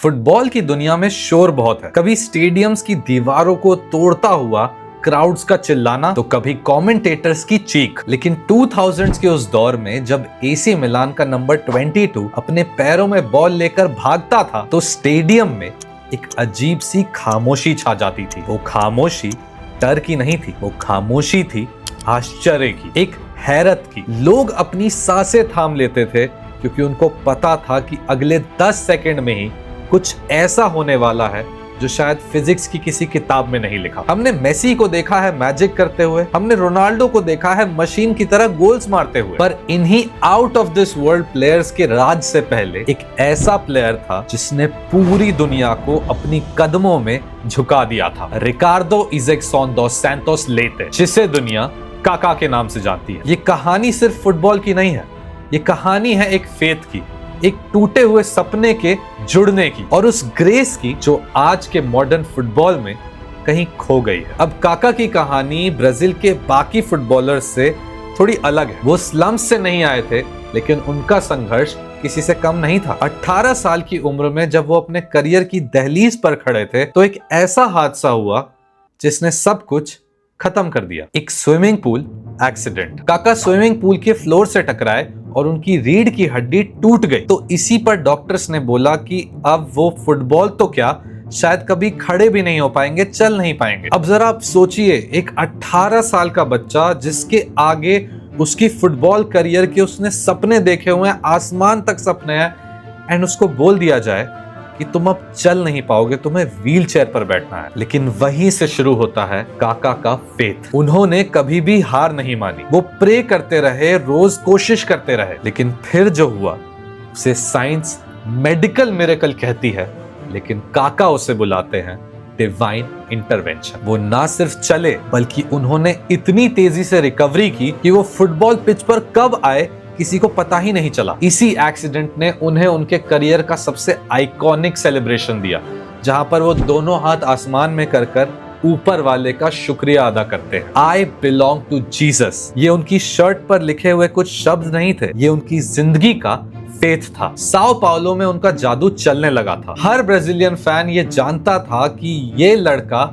Football की दुनिया में शोर बहुत है। कभी स्टेडियम्स की दीवारों को तोड़ता हुआ क्राउड्स का चिल्लाना, तो कभी कमेंटेटर्स की चीख। लेकिन 2000s के उस दौर में जब एसी मिलान का नंबर 22 अपने पैरों में बॉल लेकर भागता था, तो स्टेडियम में एक अजीब सी खामोशी छा जाती थी। वो खामोशी डर की नहीं थी, वो खामोशी थी आश्चर्य की, एक हैरत की। लोग अपनी सांसें थाम लेते थे क्योंकि उनको पता था कि अगले 10 सेकंड में ही कुछ ऐसा होने वाला है जो शायद फिजिक्स की किसी किताब में नहीं लिखा। हमने मेसी को देखा है मैजिक करते हुए, हमने रोनाल्डो को देखा है मशीन की तरह गोल्स मारते हुए, पर इन्हीं out of this world players के राज से पहले एक ऐसा प्लेयर था जिसने पूरी दुनिया को अपनी कदमों में झुका दिया था। रिकार्डो इज़ेक्सन दोस सैंटोस लेते, जिसे दुनिया काका के नाम से जानती है। ये कहानी सिर्फ फुटबॉल की नहीं है, ये कहानी है एक फेथ की, एक टूटे हुए सपने के जुड़ने की, और उस ग्रेस की जो आज के मॉडर्न फुटबॉल में कहीं खो गई है। अब काका की कहानी ब्राजील के बाकी फुटबॉलर्स से थोड़ी अलग है। वो स्लम्स से नहीं आए थे, लेकिन उनका संघर्ष किसी से कम नहीं था। 18 साल की उम्र में जब वो अपने करियर की दहलीज पर खड़े थे, तो एक ऐसा हादसा हुआ जिसने सब कुछ खत्म कर दिया। एक स्विमिंग पूल एक्सीडेंट। काका स्विमिंग पूल के फ्लोर से टकराए और उनकी रीढ़ की हड्डी टूट गई। तो इसी पर डॉक्टर्स ने बोला कि अब वो फुटबॉल तो क्या, शायद कभी खड़े भी नहीं हो पाएंगे, चल नहीं पाएंगे। अब जरा आप सोचिए, एक 18 साल का बच्चा जिसके आगे उसकी फुटबॉल करियर के उसने सपने देखे हुए हैं, आसमान तक सपने हैं, एंड उसको बोल दिया जाए कि तुम अब चल नहीं पाओगे, तुम्हें व्हील चेयर पर बैठना है। लेकिन वहीं से शुरू होता है काका का फेथ। उन्होंने कभी भी हार नहीं मानी। वो प्रे करते रहे, रोज कोशिश करते रहे, लेकिन फिर जो हुआ उसे साइंस मेडिकल मिरेकल कहती है, लेकिन काका उसे बुलाते हैं डिवाइन इंटरवेंशन। वो ना सिर्फ चले, बल्कि उन्होंने इतनी तेजी से रिकवरी की कि वो फुटबॉल पिच पर कब आए किसी को पता ही नहीं चला। इसी एक्सीडेंट ने उन्हें उनके करियर का सबसे आइकॉनिक सेलिब्रेशन दिया, जहां पर वो दोनों हाथ आसमान में कर ऊपर वाले का शुक्रिया अदा करते हैं। I belong to Jesus. ये उनकी शर्ट पर लिखे हुए कुछ शब्द नहीं थे, ये उनकी जिंदगी का फेथ था। साओ पाउलो में उनका जादू चलने लगा था। हर ब्राजीलियन फैन ये जानता था कि ये लड़का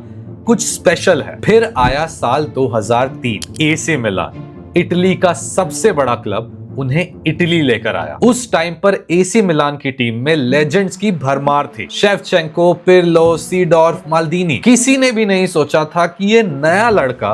कुछ स्पेशल है। फिर आया साल 2003। एसी मिलान, इटली का सबसे बड़ा क्लब, उन्हें इटली लेकर आया। उस टाइम पर एसी मिलान की टीम में लेजेंड्स की भरमार थी। Shevchenko, Pirlo, Seedorf, Maldini. किसी ने भी नहीं सोचा था कि ये नया लड़का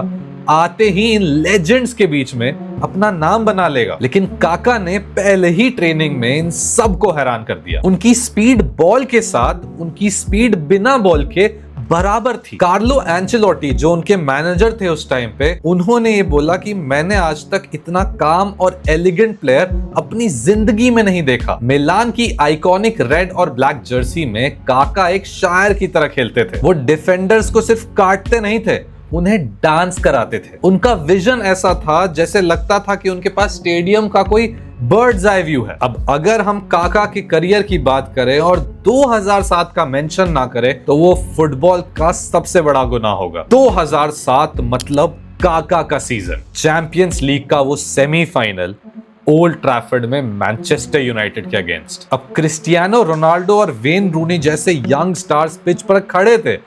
आते ही इन लेजेंड्स के बीच में अपना नाम बना लेगा। लेकिन काका ने पहले ही ट्रेनिंग में इन सबको हैरान कर दिया। उनकी स्पीड बॉल के साथ उनकी स्पीड बिना बॉल के बराबर थी। कार्लो एंचेलोटी, जो उनके मैनेजर थे उस टाइम पे, उन्होंने ये बोला कि मैंने आज तक इतना काम और एलिगेंट प्लेयर अपनी जिंदगी में नहीं देखा। मिलान की आइकॉनिक रेड और ब्लैक जर्सी में काका एक शायर की तरह खेलते थे। वो डिफेंडर्स को सिर्फ काटते नहीं थे, उन्हें डांस कराते थे। उनका विजन ऐसा था जैसे लगता था कि उनके पास स्टेडियम का कोई बर्ड्स आई व्यू है। अब अगर हम काका के करियर की बात करें और 2007 का मेंशन ना करें, तो वो फुटबॉल का सबसे बड़ा गुनाह होगा। 2007 मतलब काका का सीजन। चैंपियंस लीग का वो सेमीफाइनल ओल्ड ट्रैफर्ड में मैनचेस्टर यूनाइटेड के अगेंस्ट। अब क्रिस्टियानो रोनाल्डो और वेन रूनी जैसे यंग स्टार्स पिच पर खड़े थे,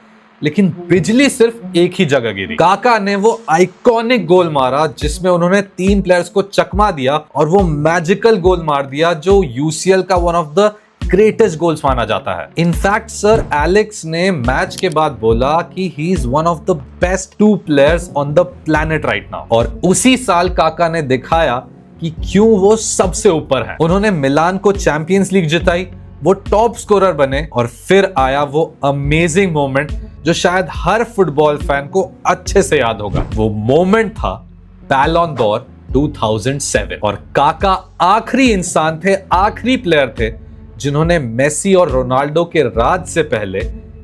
लेकिन बिजली सिर्फ एक ही जगह गिरी। काका ने वो आइकॉनिक गोल मारा जिसमें उन्होंने 3 प्लेयर्स को चकमा दिया, और वो मैजिकल गोल मार दिया जो यूसीएल का one of the greatest goals माना जाता है। इनफैक्ट सर एलेक्स ने मैच के बाद बोला कि he is one of the best 2 players on the planet right now. और उसी साल काका ने दिखाया कि क्यों वो सबसे ऊपर है। उन्होंने मिलान को चैंपियंस लीग जिताई, वो टॉप स्कोरर बने, और फिर आया वो अमेजिंग मोमेंट जो शायद हर फुटबॉल फैन को अच्छे से याद होगा। वो मोमेंट था बैलोन डोर 2007, और काका आखिरी इंसान थे, आखिरी प्लेयर थे जिन्होंने मेसी और रोनाल्डो के राज से पहले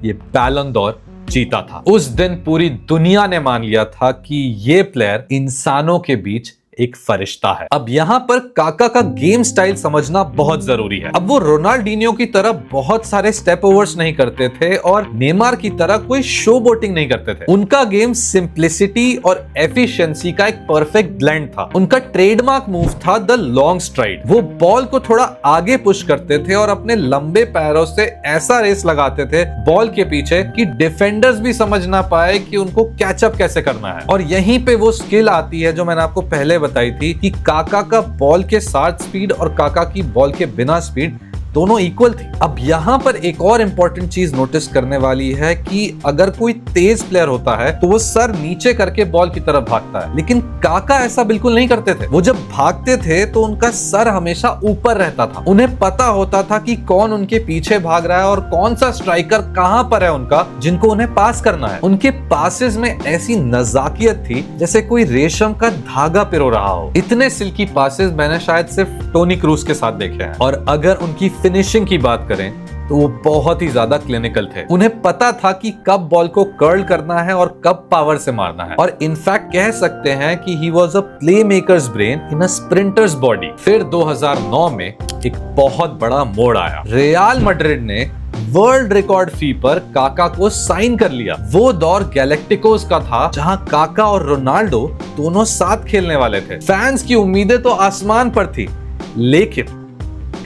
ये बैलोन डोर जीता था। उस दिन पूरी दुनिया ने मान लिया था कि ये प्लेयर इंसानों के बीच एक फरिश्ता है। अब यहाँ पर काका का गेम स्टाइल समझना बहुत जरूरी है। अब वो रोनाल्डिनियो की तरह बहुत सारे स्टेप ओवर्स नहीं करते थे और नेमार की तरह कोई शो बोटिंग नहीं करते थे। उनका गेम सिंप्लिसिटी और एफिशिएंसी का एक परफेक्ट ब्लेंड था। उनका ट्रेडमार्क मूव था द लॉन्ग स्ट्राइड। वो बॉल को थोड़ा आगे पुश करते थे और अपने लंबे पैरों से ऐसा रेस लगाते थे बॉल के पीछे कि डिफेंडर्स भी समझ ना पाए कि उनको कैचअप कैसे करना है। और यहीं पे वो स्किल आती है जो मैंने आपको पहले बताई थी कि काका का बॉल के साथ स्पीड और काका की बॉल के बिना स्पीड दोनों इक्वल थी। अब यहाँ पर एक और इंपॉर्टेंट चीज नोटिस करने वाली है कि अगर कोई तेज प्लेयर होता है तो वो सर नीचे करके बॉल की तरफ भागता है, लेकिन काका ऐसा बिल्कुल नहीं करते थे। वो जब भागते थे तो उनका सर हमेशा ऊपर रहता था। उन्हें पता होता था कि कौन उनके पीछे भाग रहा है और कौन सा स्ट्राइकर कहां पर है उनका जिनको उन्हें पास करना है। उनके पासेस में ऐसी नजाकियत थी जैसे कोई रेशम का धागा पिरो रहा हो। इतने सिल्की पासेस मैंने शायद सिर्फ टोनी क्रूज के साथ देखे हैं। और अगर उनकी फिनिशिंग की बात करें तो वो बहुत ही ज्यादा क्लिनिकल थे। उन्हें पता था कि कब बॉल को कर्ल करना है और कब पावर से मारना है। और इनफैक्ट कह सकते हैं कि he was a playmaker's brain in a sprinter's body. फिर 2009 में एक बहुत बड़ा मोड़ आया। रियल मैड्रिड ने वर्ल्ड रिकॉर्ड फी पर काका को साइन कर लिया। वो दौर गैलेक्टिकोस का था जहां काका और रोनाल्डो दोनों साथ खेलने वाले थे। फैंस की उम्मीदें तो आसमान पर थी, लेकिन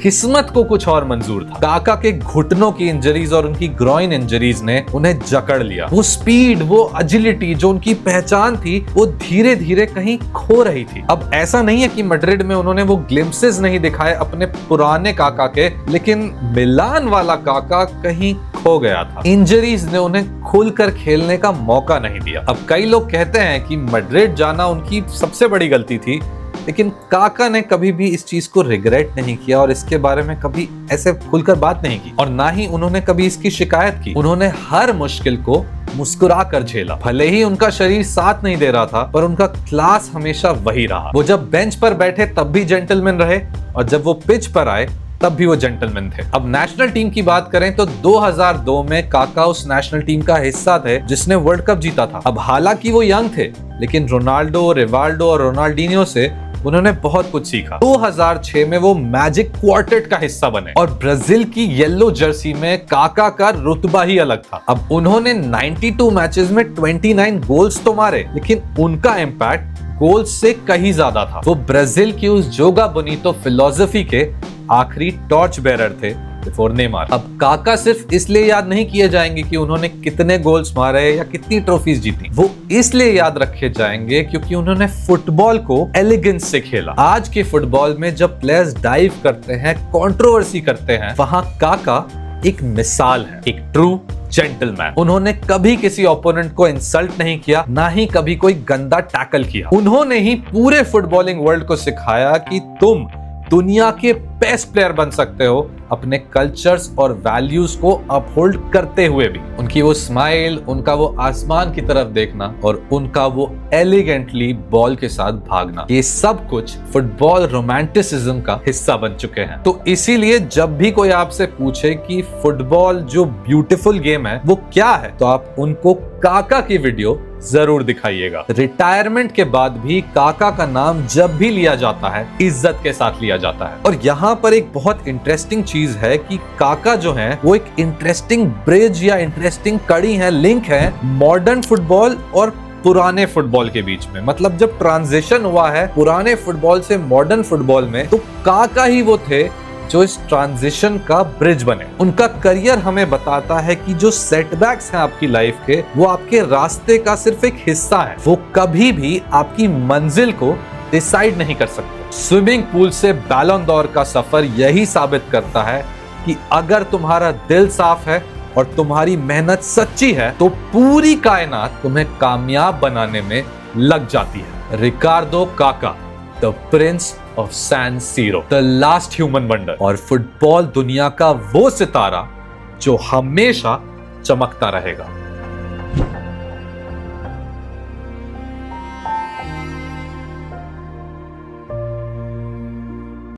किस्मत को कुछ और मंजूर था। काका के घुटनों की इंजरीज और उनकी ग्रॉइन इंजरीज ने उन्हें जकड़ लिया। वो स्पीड, वो एजिलिटी जो उनकी पहचान थी, वो धीरे धीरे कहीं खो रही थी। अब ऐसा नहीं है कि मैड्रिड में उन्होंने वो ग्लिम्पसेस नहीं दिखाए अपने पुराने काका के, लेकिन मिलान वाला काका कहीं खो गया था। इंजरीज ने उन्हें खुलकर खेलने का मौका नहीं दिया। अब कई लोग कहते हैं कि मैड्रिड जाना उनकी सबसे बड़ी गलती थी, लेकिन काका ने कभी भी इस चीज को रिग्रेट नहीं किया और इसके बारे में कभी ऐसे खुलकर बात नहीं की और ना ही उन्होंने कभी इसकी शिकायत की। उन्होंने हर मुश्किल को मुस्कुरा कर झेला। भले ही उनका शरीर साथ नहीं दे रहा था, पर उनका क्लास हमेशा वही रहा। वो जब बेंच पर बैठे तब भी जेंटलमैन रहे और जब वो पिच पर आए तब भी वो जेंटलमैन थे। अब नेशनल टीम की बात करें तो 2002 में काका उस नेशनल टीम का हिस्सा थे जिसने वर्ल्ड कप जीता था। अब हालांकि वो यंग थे, लेकिन रोनाल्डो, रिवाल्डो और रोनाल्डिनियो से उन्होंने बहुत कुछ सीखा। 2006 में वो मैजिक क्वार्टेट का हिस्सा बने और ब्राजील की येलो जर्सी में काका का रुतबा ही अलग था। अब उन्होंने 92 मैचेस में 29 गोल्स तो मारे, लेकिन उनका इम्पैक्ट गोल्स से कहीं ज्यादा था। वो ब्राजील की उस जोगा बोनीतो फिलॉसफी के आखिरी टॉर्च बेरर थे बिफोर नेमार। अब काका सिर्फ इसलिए याद नहीं किए जाएंगे कि उन्होंने कितने गोल्स मारे या कितनी ट्रॉफीज जीती, वो इसलिए याद रखे जाएंगे क्योंकि उन्होंने फुटबॉल को एलिगेंस से खेला। आज के फुटबॉल में जब प्लेयर्स डाइव करते हैं, कंट्रोवर्सी करते हैं, वहां काका एक मिसाल है, एक ट्रू जेंटलमैन। उन्होंने कभी किसी ओपोनेंट को इंसल्ट नहीं किया, ना ही कभी कोई गंदा टैकल किया। उन्होंने ही पूरे फुटबॉलिंग वर्ल्ड को सिखाया कि तुम दुनिया के बेस्ट प्लेयर बन सकते हो अपने कल्चर्स और वैल्यूज को अपहोल्ड करते हुए भी। उनकी वो स्माइल, उनका वो आसमान की तरफ देखना और उनका वो एलिगेंटली बॉल के साथ भागना, ये सब कुछ फुटबॉल रोमांटिसिज्म का हिस्सा बन चुके हैं। तो इसीलिए जब भी कोई आपसे पूछे कि फुटबॉल जो ब्यूटीफुल गेम है वो क्या है, तो आप उनको काका की वीडियो जरूर दिखाइएगा। रिटायरमेंट के बाद भी काका का नाम जब भी लिया जाता है, इज्जत के साथ लिया जाता है। और यहाँ पर एक बहुत इंटरेस्टिंग चीज है कि काका जो है वो एक इंटरेस्टिंग ब्रिज या इंटरेस्टिंग कड़ी है, लिंक है मॉडर्न फुटबॉल और पुराने फुटबॉल के बीच में। मतलब जब ट्रांजिशन हुआ है पुराने फुटबॉल से मॉडर्न फुटबॉल में, तो काका ही वो थे जो इस ट्रांजिशन का ब्रिज बने। उनका करियर हमें बताता है कि जो सेटबैक्स हैं आपकी लाइफ के, वो आपके रास्ते का सिर्फ एक हिस्सा है। वो कभी भी आपकी मंजिल को डिसाइड नहीं कर सकते। स्विमिंग पूल से बैलन d'Or का सफर यही साबित करता है कि अगर तुम्हारा दिल साफ है और तुम्हारी मेहनत सच्ची है, तो पूरी कायनात तुम्हें कामयाब बनाने में लग जाती है। Ricardo Kaka, the prince of San Siro, the last human wonder, और फुटबॉल दुनिया का वो सितारा जो हमेशा चमकता रहेगा।